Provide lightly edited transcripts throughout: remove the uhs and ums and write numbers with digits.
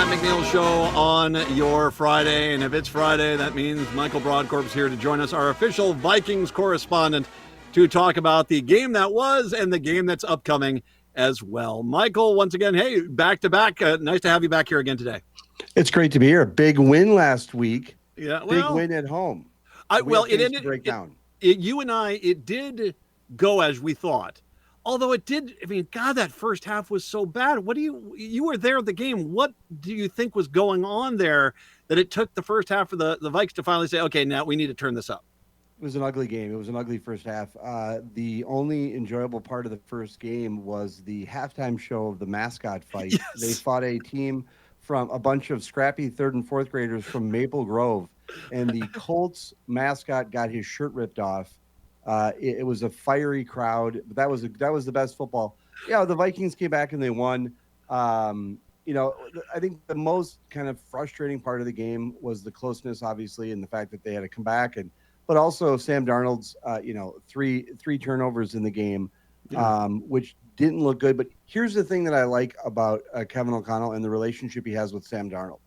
Matt McNeil Show on your Friday. And if it's Friday, that means Michael Brodkorb here to join us, our official Vikings correspondent, to talk about the game that was and the game that's upcoming as well. Michael, once again, hey, back to back. Nice to have you back here again today. It's great to be here. Big win last week. Yeah, big win at home. It ended. You and I, it did go as we thought. Although it did, I mean, God, that first half was so bad. What do you were there at the game. What do you think was going on there that it took the first half for the Vikes to finally say, okay, now we need to turn this up? It was an ugly game. It was an ugly first half. The only enjoyable part of the first game was the halftime show of the mascot fight. Yes. They fought a team from a bunch of scrappy third and fourth graders from Maple Grove, and the Colts mascot got his shirt ripped off. It was a fiery crowd, but that was the best football. Yeah, the Vikings came back and they won. I think the most kind of frustrating part of the game was the closeness, obviously, and the fact that they had to come back, but also Sam Darnold's three turnovers in the game, which didn't look good. But here's the thing that I like about Kevin O'Connell and the relationship he has with Sam Darnold.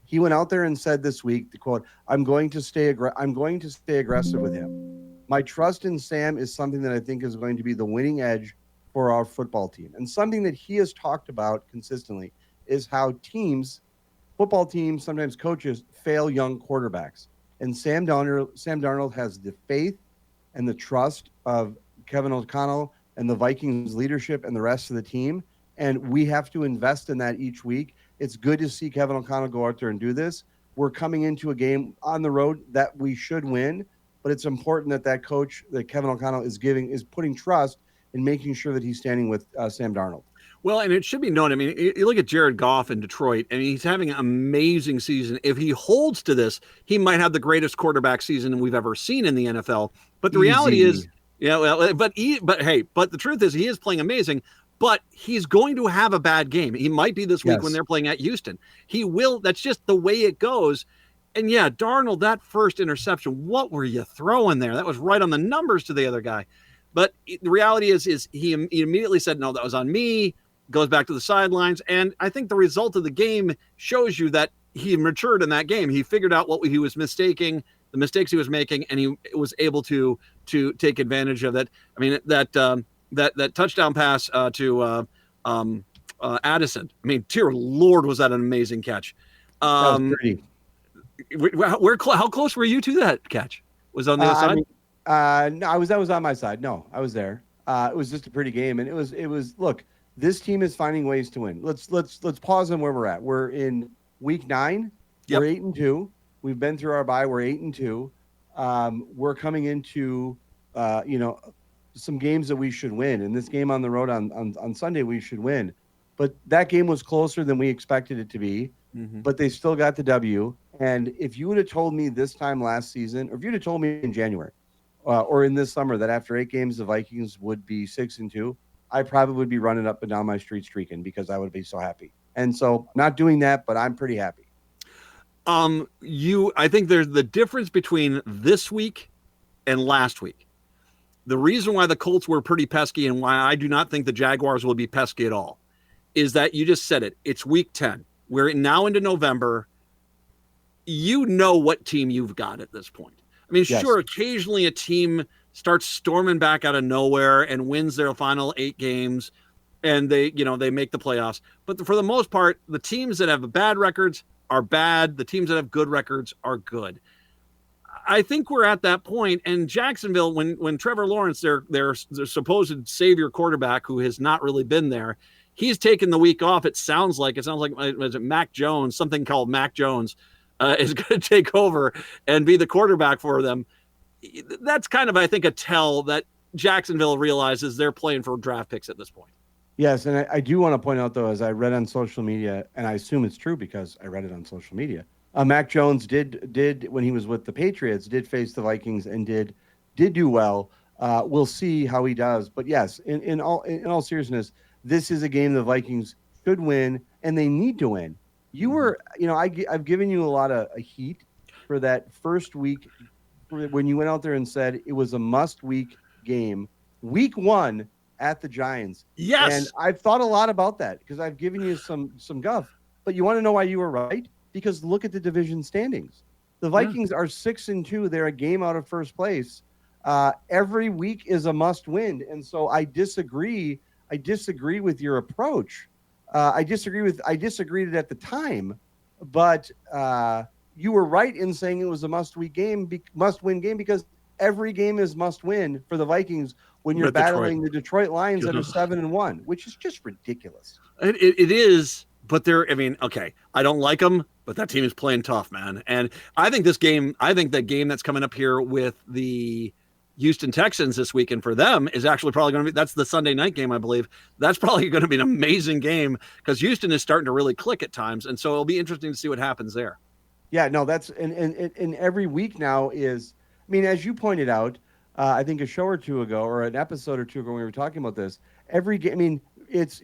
He went out there and said this week, the quote, I'm going to stay aggressive with him. My trust in Sam is something that I think is going to be the winning edge for our football team. And something that he has talked about consistently is how football teams, sometimes coaches, fail young quarterbacks. And Sam Darnold has the faith and the trust of Kevin O'Connell and the Vikings leadership and the rest of the team. And we have to invest in that each week. It's good to see Kevin O'Connell go out there and do this. We're coming into a game on the road that we should win. But it's important that coach, that Kevin O'Connell is putting trust in making sure that he's standing with Sam Darnold. Well, and it should be known. I mean, you look at Jared Goff in Detroit, and he's having an amazing season. If he holds to this, he might have the greatest quarterback season we've ever seen in the NFL. But the reality is, but the truth is, he is playing amazing. But he's going to have a bad game. He might be this week when they're playing at Houston. He will. That's just the way it goes. And yeah, Darnold, that first interception, what were you throwing there? That was right on the numbers to the other guy. But the reality is he immediately said, no, that was on me, goes back to the sidelines. And I think the result of the game shows you that he matured in that game. He figured out what he was mistaking, the mistakes he was making, and he was able to take advantage of it. I mean, that touchdown pass to Addison. I mean, dear Lord, was that an amazing catch. That was pretty. How close were you to that catch? Was it on the other side? No, I was on my side. No, I was there. It was just a pretty game, and it was. Look, this team is finding ways to win. Let's pause on where we're at. We're in week 9. Yep. We're 8-2. We've been through our bye. We're 8-2. We're coming into some games that we should win, and this game on the road on Sunday we should win. But that game was closer than we expected it to be. Mm-hmm. But they still got the W. And if you would have told me this time last season, or if you'd have told me in January or in this summer that after 8 games the Vikings would be 6-2, I probably would be running up and down my street streaking because I would be so happy. And so not doing that, but I'm pretty happy. I think there's the difference between this week and last week. The reason why the Colts were pretty pesky and why I do not think the Jaguars will be pesky at all is that you just said it. It's week 10. We're now into November. You know what team you've got at this point. I mean, yes. Sure, occasionally a team starts storming back out of nowhere and wins their final 8 games and they make the playoffs. But for the most part, the teams that have bad records are bad. The teams that have good records are good. I think we're at that point. And Jacksonville, when Trevor Lawrence, their supposed savior quarterback who has not really been there, he's taken the week off. It sounds like is it Mac Jones, something called Mac Jones, is going to take over and be the quarterback for them. That's kind of, I think, a tell that Jacksonville realizes they're playing for draft picks at this point. Yes, and I do want to point out, though, as I read on social media, and I assume it's true because I read it on social media, Mac Jones did when he was with the Patriots, did face the Vikings and did do well. We'll see how he does. But yes, in all seriousness, this is a game the Vikings should win, and they need to win. You were, I've given you a lot of heat for that first week when you went out there and said it was a must-week game. Week 1 at the Giants. Yes. And I've thought a lot about that because I've given you some guff. But you want to know why you were right? Because look at the division standings. The Vikings are 6-2. They're a game out of first place. Every week is a must win. And so I disagree. I disagree with your approach. I disagreed at the time, but you were right in saying it was a must-win game because every game is must-win for the Vikings when you're battling the Detroit Lions that are 7-1, which is just ridiculous. It is, but okay, I don't like them, but that team is playing tough, man. And I think that game that's coming up here with the Houston Texans this weekend for them is actually probably going to be, that's the Sunday night game, I believe. That's probably going to be an amazing game because Houston is starting to really click at times. And so it'll be interesting to see what happens there. Yeah, no, that's, and every week now is, as you pointed out, I think a show or two ago or an episode or two ago when we were talking about this, every game, it's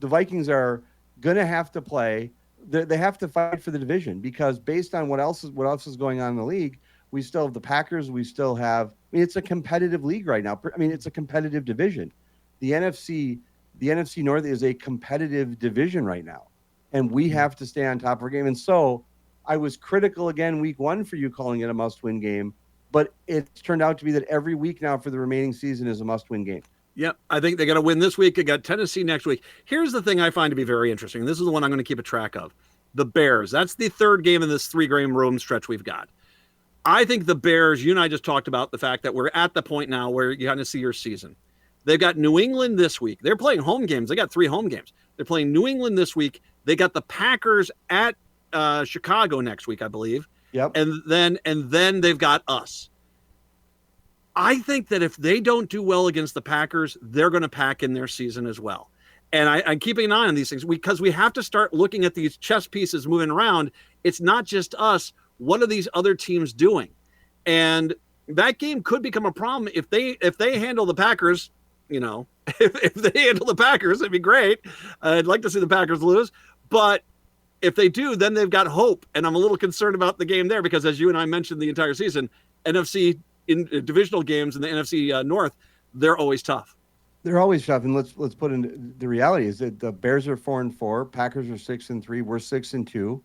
the Vikings are going to have to play. They have to fight for the division because based on what else is going on in the league, we still have the Packers. We still have, it's a competitive league right now. It's a competitive division. The NFC North is a competitive division right now, and we have to stay on top of our game. And so I was critical again week one for you calling it a must-win game, but it's turned out to be that every week now for the remaining season is a must-win game. Yep, I think they got to win this week. They got Tennessee next week. Here's the thing I find to be very interesting. This is the one I'm going to keep a track of. The Bears. That's the third game in this 3-game road stretch we've got. I think the Bears, you and I just talked about the fact that we're at the point now where you kind of see your season. They've got New England this week. They're playing home games. They got 3 home games. They're playing New England this week. They got the Packers at Chicago next week, I believe. Yep. And then they've got us. I think that if they don't do well against the Packers, they're going to pack in their season as well. And I'm keeping an eye on these things because we have to start looking at these chess pieces moving around. It's not just us. What are these other teams doing? And that game could become a problem if they handle the Packers. If they handle the Packers, it'd be great. I'd like to see the Packers lose, but if they do, then they've got hope. And I'm a little concerned about the game there because, as you and I mentioned the entire season, NFC in divisional games in the NFC North, they're always tough. They're always tough. And let's put in the reality is that the Bears are 4-4, Packers are 6-3, we're 6-2.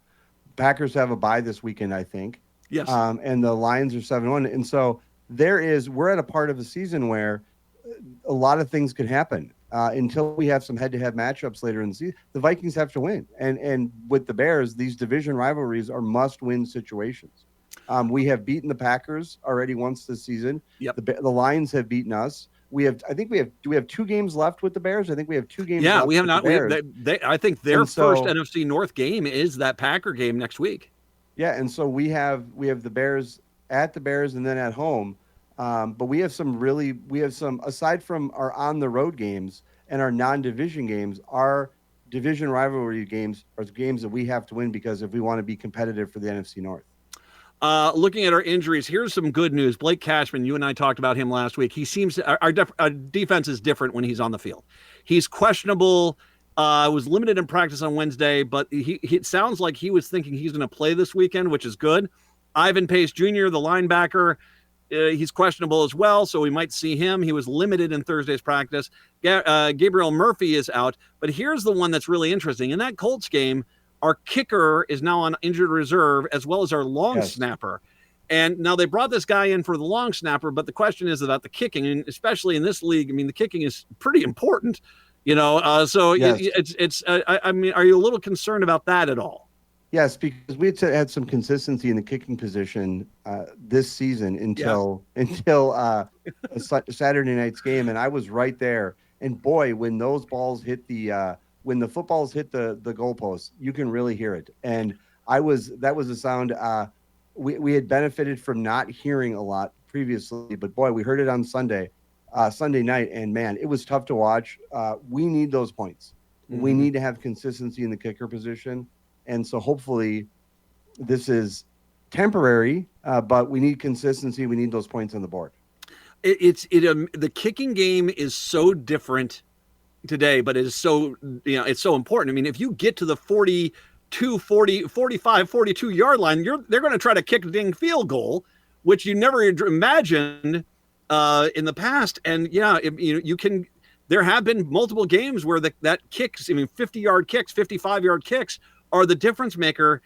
Packers have a bye this weekend, I think. Yes. And the Lions are 7-1. And so we're at a part of the season where a lot of things could happen until we have some head-to-head matchups later in the season. The Vikings have to win. And with the Bears, these division rivalries are must-win situations. We have beaten the Packers already once this season. Yep. The Lions have beaten us. Do we have 2 games left with the Bears? I think we have 2 games left. Yeah, we have not. I think their first NFC North game is that Packer game next week. Yeah, and so we have the Bears at the Bears and then at home. But we have some aside from our on the road games and our non-division games, our division rivalry games are games that we have to win because if we want to be competitive for the NFC North. Looking at our injuries, here's some good news. Blake Cashman, you and I talked about him last week. He seems our defense is different when he's on the field. He's questionable. Was limited in practice on Wednesday, but it sounds like he was thinking he's going to play this weekend, which is good. Ivan Pace Jr., the linebacker, he's questionable as well, so we might see him. He was limited in Thursday's practice. Gabriel Murphy is out, but here's the one that's really interesting. In that Colts game, our kicker is now on injured reserve as well as our long snapper. And now they brought this guy in for the long snapper, but the question is about the kicking, and especially in this league, the kicking is pretty important, so yes. Are you a little concerned about that at all? Yes, because we had some consistency in the kicking position this season until Saturday night's game, and I was right there. And boy, when those balls hit when the footballs hit the goalposts, you can really hear it. And that was a sound we had benefited from not hearing a lot previously, but boy, we heard it on Sunday night, and man, it was tough to watch. We need those points. Mm-hmm. We need to have consistency in the kicker position. And so hopefully this is temporary, but we need consistency. We need those points on the board. The kicking game is so different today, but it is so, it's so important. If you get to the 42, 40, 45, 42 yard line, they're going to try to kick a ding field goal, which you never imagined in the past. And you can, there have been multiple games where that kicks, 50-yard kicks, 55-yard kicks are the difference maker.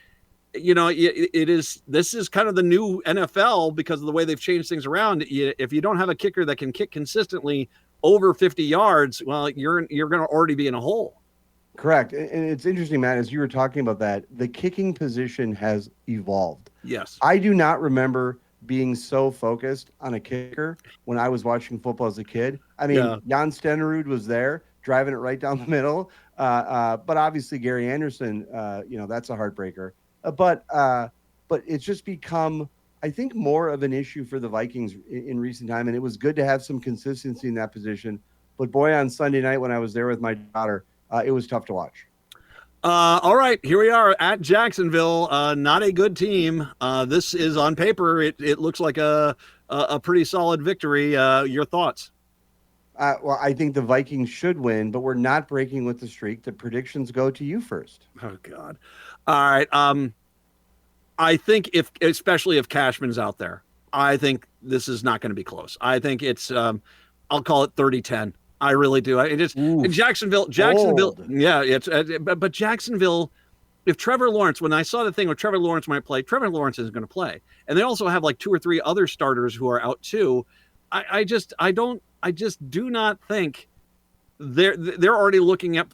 This is kind of the new NFL because of the way they've changed things around. If you don't have a kicker that can kick consistently over 50 yards, well, you're going to already be in a hole. Correct. And it's interesting, Matt, as you were talking about that, the kicking position has evolved. Yes. I do not remember being so focused on a kicker when I was watching football as a kid. I mean, Jan Stenerud was there driving it right down the middle. But obviously Gary Anderson, that's a heartbreaker. But it's just become, I think, more of an issue for the Vikings in recent time. And it was good to have some consistency in that position. But boy, on Sunday night when I was there with my daughter, it was tough to watch. All right, here we are at Jacksonville. Not a good team. This is on paper. It looks like a pretty solid victory. Your thoughts? Well, I think the Vikings should win, but we're not breaking with the streak. The predictions go to you first. Oh, God. All right. I think especially if Cashman's out there, I think this is not going to be close. I think it's, I'll call it 30-10. I really do. Jacksonville. Bold. Yeah. But Jacksonville, if Trevor Lawrence, when I saw the thing where Trevor Lawrence might play, Trevor Lawrence is going to play. And they also have like 2 or 3 other starters who are out too. I just do not think they're already looking at,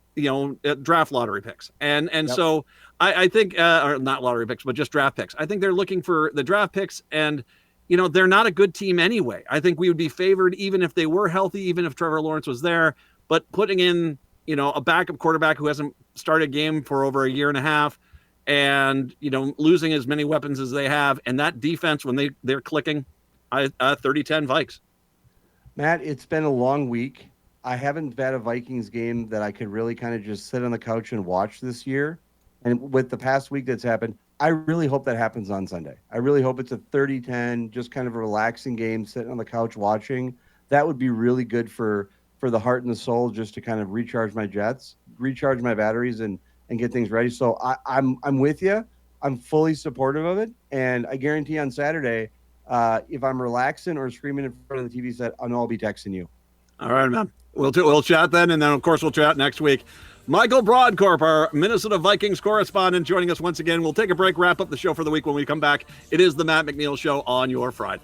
at draft lottery picks. And yep. So I think, or not lottery picks, but just draft picks. I think they're looking for the draft picks, and, they're not a good team anyway. I think we would be favored even if they were healthy, even if Trevor Lawrence was there, but putting in, a backup quarterback who hasn't started a game for over a year and a half, and, losing as many weapons as they have, and that defense, when they're clicking, 30-10 Vikes. Matt, it's been a long week. I haven't had a Vikings game that I could really kind of just sit on the couch and watch this year. And with the past week that's happened, I really hope that happens on Sunday. I really hope it's a 30-10, just kind of a relaxing game, sitting on the couch watching. That would be really good for the heart and the soul, just to kind of recharge my batteries and get things ready. So I'm with you. I'm fully supportive of it. And I guarantee on Saturday, if I'm relaxing or screaming in front of the TV set, I'll be texting you. All right, man. We'll chat then, and then, of course, we'll chat next week. Michael Brodkorb, our Minnesota Vikings correspondent, joining us once again. We'll take a break, wrap up the show for the week. When we come back, it is the Matt McNeil Show on your Friday.